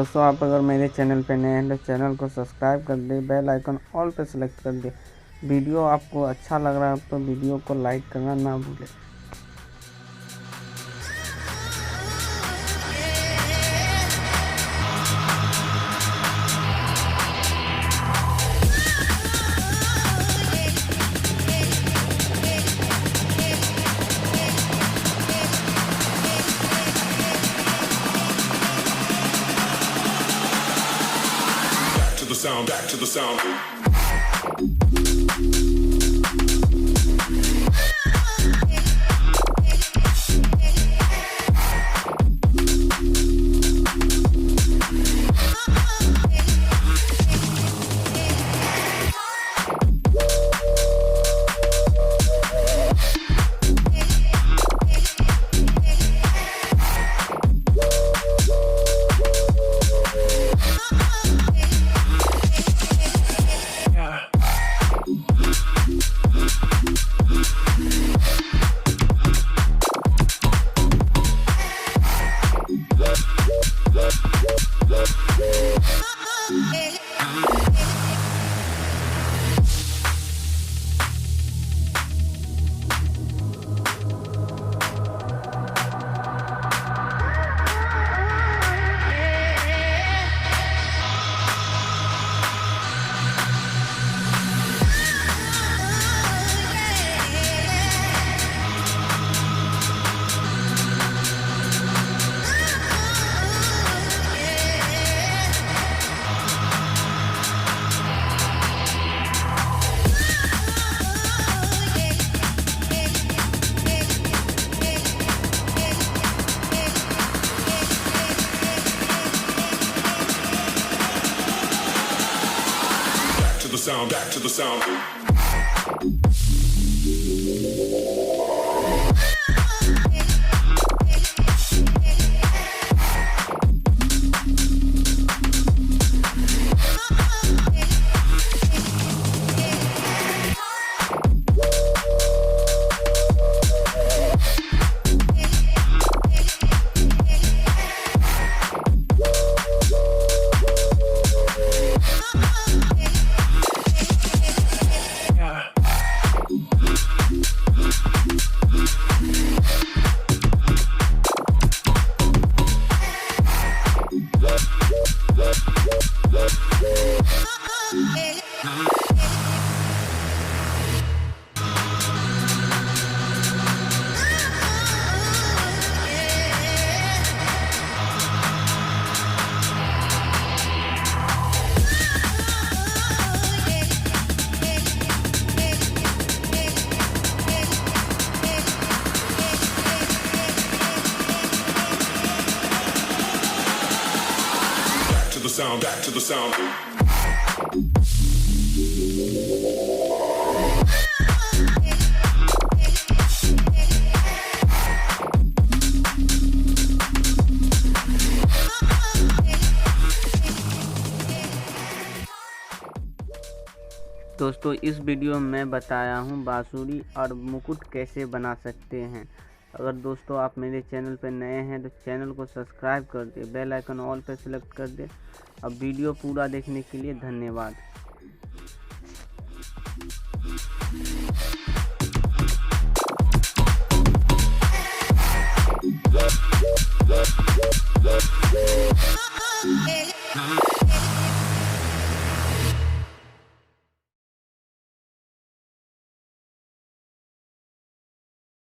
दोस्तों आप अगर मेरे चैनल पे नए हैं तो चैनल को सब्सक्राइब कर दे, बेल आइकन ऑल पे सेलेक्ट कर दे। वीडियो आपको अच्छा लग रहा है तो वीडियो को लाइक करना ना भूलें। Back to the sound. Back to the sound. Back to the sound. दोस्तों इस वीडियो में मैं बताया हूँ बांसुरी और मुकुट कैसे बना सकते हैं। अगर दोस्तों आप मेरे चैनल पर नए हैं तो चैनल को सब्सक्राइब कर दे, बेल आइकन ऑल पे सेलेक्ट कर दे। अब वीडियो पूरा देखने के लिए धन्यवाद।